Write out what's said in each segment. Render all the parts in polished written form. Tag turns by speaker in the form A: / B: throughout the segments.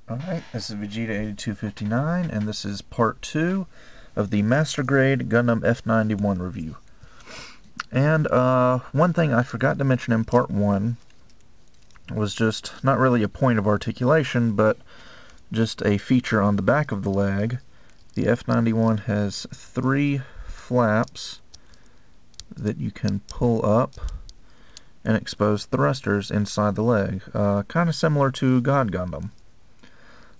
A: Alright, this is Vegeta8259, and this is part 2 of the Master Grade Gundam F91 review. And one thing I forgot to mention in part 1 was just not really a point of articulation, but just a feature on the back of the leg. The F91 has 3 flaps that you can pull up and expose thrusters inside the leg, kind of similar to God Gundam.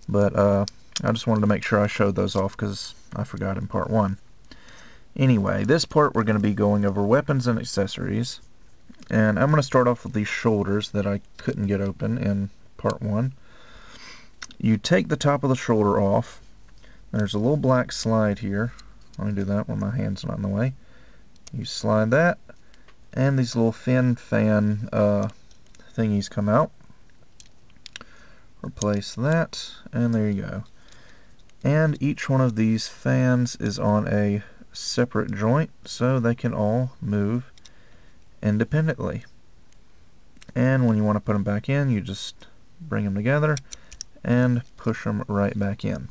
A: But I just wanted to make sure I showed those off because I forgot in part 1. Anyway, this part we're going to be going over weapons and accessories. And I'm going to start off with these shoulders that I couldn't get open in part 1. You take the top of the shoulder off. There's a little black slide here. Let me do that when my hand's not in the way. You slide that, and these little fin fan thingies come out. Replace that, and there you go. And each one of these fans is on a separate joint, so they can all move independently. And when you want to put them back in, you just bring them together and push them right back in.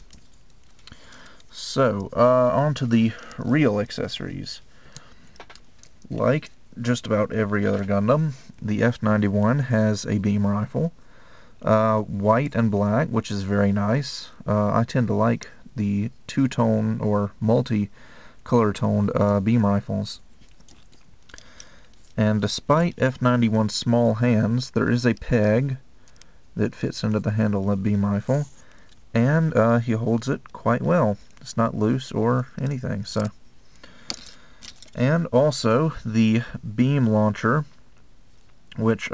A: So, on to the real accessories. Like just about every other Gundam, the F91 has a beam rifle. White and black, which is very nice. I tend to like the two-tone or multi-color-toned beam rifles. And despite F91's small hands, there is a peg that fits into the handle of the beam rifle, and he holds it quite well. It's not loose or anything. So, and also the beam launcher, which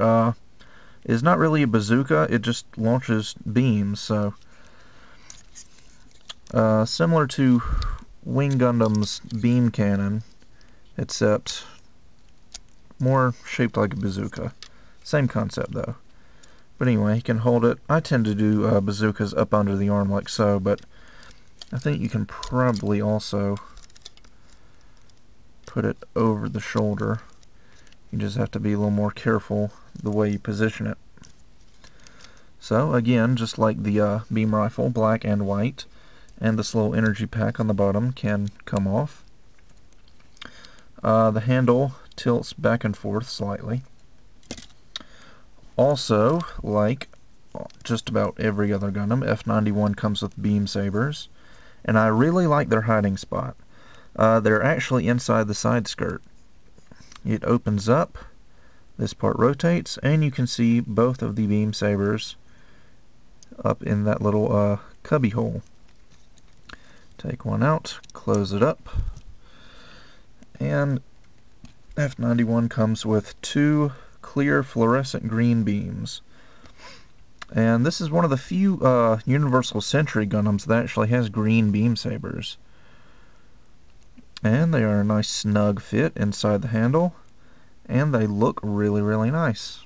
A: is not really a bazooka, it just launches beams, so similar to Wing Gundam's beam cannon, except more shaped like a bazooka. Same concept though. But anyway, you can hold it. I tend to do bazookas up under the arm like so, but I think you can probably also put it over the shoulder. You just have to be a little more careful the way you position it. So again, just like the beam rifle, black and white, and this little energy pack on the bottom can come off. The handle tilts back and forth slightly. Also, like just about every other Gundam, F91 comes with beam sabers, and I really like their hiding spot. They're actually inside the side skirt. It opens up, this part rotates, and you can see both of the beam sabers up in that little cubby hole. Take one out, close it up, and F91 comes with 2 clear fluorescent green beams. And this is one of the few Universal Century Gundams that actually has green beam sabers. And they are a nice snug fit inside the handle, and they look really, really nice.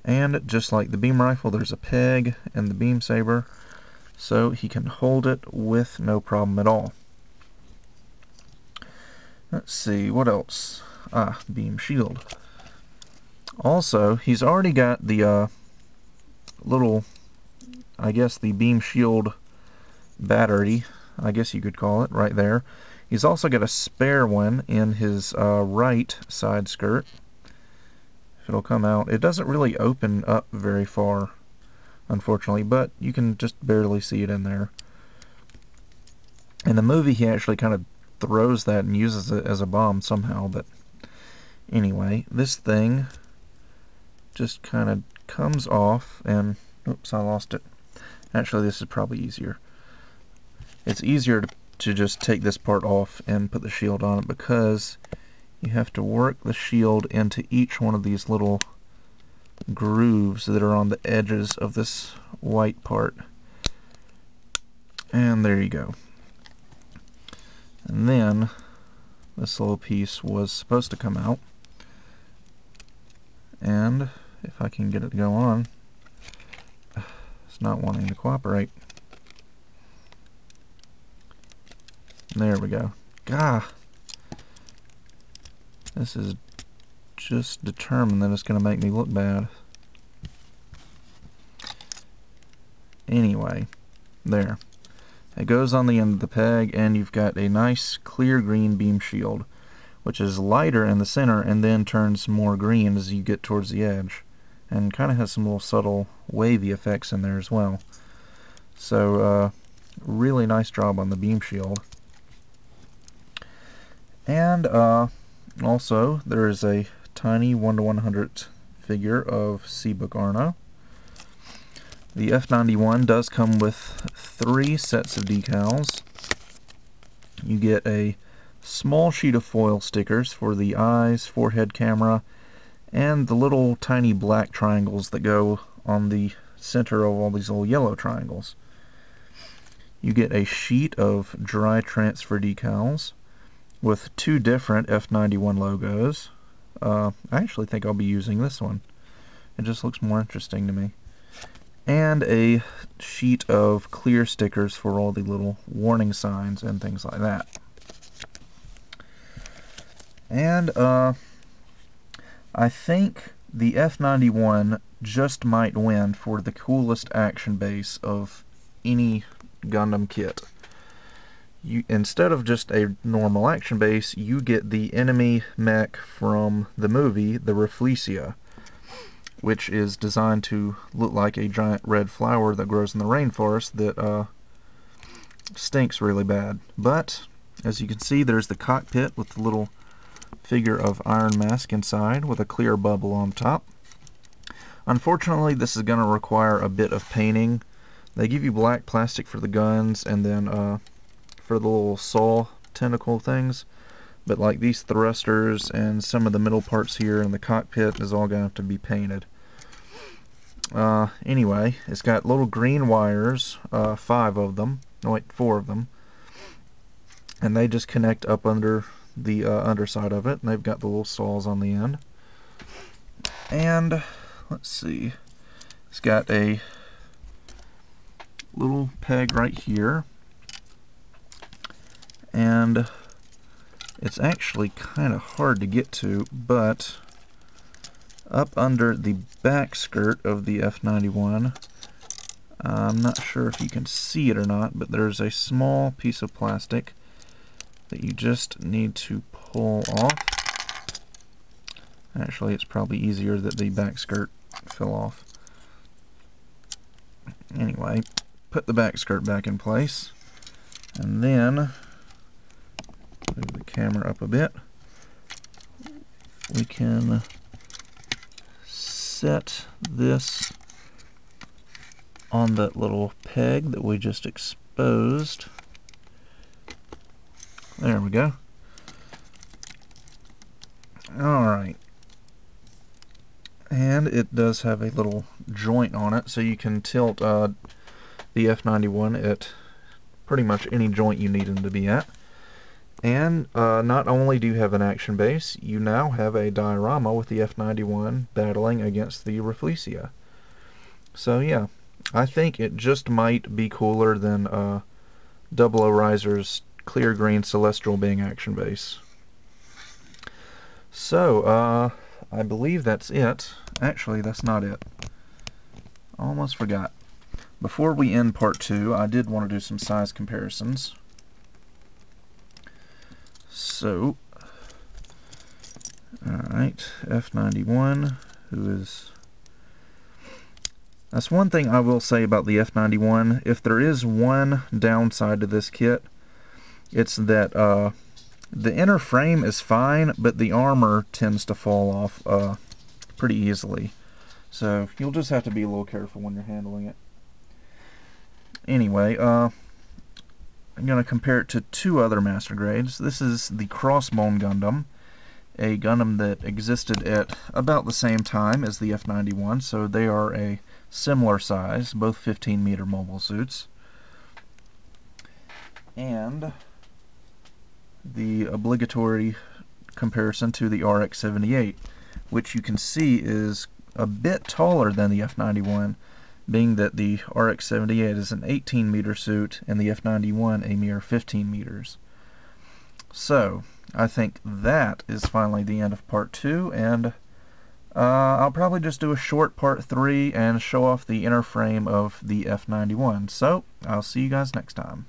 A: And just like the beam rifle, there's a peg in the beam saber, so he can hold it with no problem at all. Let's see, what else? Beam shield. Also, he's already got the little, I guess the beam shield battery, I guess you could call it, right there. He's also got a spare one in his right side skirt. If it'll come out, it doesn't really open up very far, unfortunately, but you can just barely see it in there. In the movie, he actually kind of throws that and uses it as a bomb somehow, but anyway, this thing just kind of comes off, and oops, I lost it. Actually, this is probably easier. It's easier to just take this part off and put the shield on it, because you have to work the shield into each one of these little grooves that are on the edges of this white part. And there you go. And then this little piece was supposed to come out, and if I can get it to go on, it's not wanting to cooperate. There we go. Gah! This is just determined that it's going to make me look bad. Anyway, there. It goes on the end of the peg, and you've got a nice clear green beam shield, which is lighter in the center and then turns more green as you get towards the edge, and kind of has some little subtle wavy effects in there as well. So really nice job on the beam shield. And also there is a tiny 1/100th figure of Seabook Arno. The F91 does come with 3 sets of decals. You get a small sheet of foil stickers for the eyes, forehead camera, and the little tiny black triangles that go on the center of all these little yellow triangles. You get a sheet of dry transfer decals with 2 different F91 logos. I actually think I'll be using this one. It just looks more interesting to me. And a sheet of clear stickers for all the little warning signs and things like that. And I think the F91 just might win for the coolest action base of any Gundam kit. Instead of just a normal action base, you get the enemy mech from the movie, the Rafflesia, which is designed to look like a giant red flower that grows in the rainforest that stinks really bad. But, as you can see, there's the cockpit with the little figure of Iron Mask inside with a clear bubble on top. Unfortunately, this is going to require a bit of painting. They give you black plastic for the guns and then for the little saw tentacle things, but like these thrusters and some of the middle parts here in the cockpit is all going to have to be painted. Anyway, it's got little green wires, 5 of them, no wait, 4 of them, and they just connect up under the underside of it, and they've got the little saws on the end. And let's see, it's got a little peg right here, and it's actually kind of hard to get to, but up under the back skirt of the F91, I'm not sure if you can see it or not, but there's a small piece of plastic that you just need to pull off. Actually, it's probably easier that the back skirt fell off. Anyway, put the back skirt back in place, and then move the camera up a bit. We can set this on that little peg that we just exposed. There we go. Alright. And it does have a little joint on it, so you can tilt the F91 at pretty much any joint you need them to be at. And not only do you have an action base, you now have a diorama with the F91 battling against the Rafflesia. So yeah, I think it just might be cooler than 00 Riser's clear green Celestial Being action base. So, I believe that's it. Actually, that's not it. Almost forgot. Before we end part 2, I did want to do some size comparisons. So, alright, F91, who is... That's one thing I will say about the F91. If there is one downside to this kit, it's that the inner frame is fine, but the armor tends to fall off pretty easily. So you'll just have to be a little careful when you're handling it. Anyway, I'm going to compare it to 2 other master grades. This is the Crossbone Gundam, a Gundam that existed at about the same time as the F91, so they are a similar size, both 15-meter mobile suits. And the obligatory comparison to the RX-78, which you can see is a bit taller than the F91, being that the RX-78 is an 18-meter suit and the F91 a mere 15 meters. So, I think that is finally the end of part 2, and I'll probably just do a short part 3 and show off the inner frame of the F91. So, I'll see you guys next time.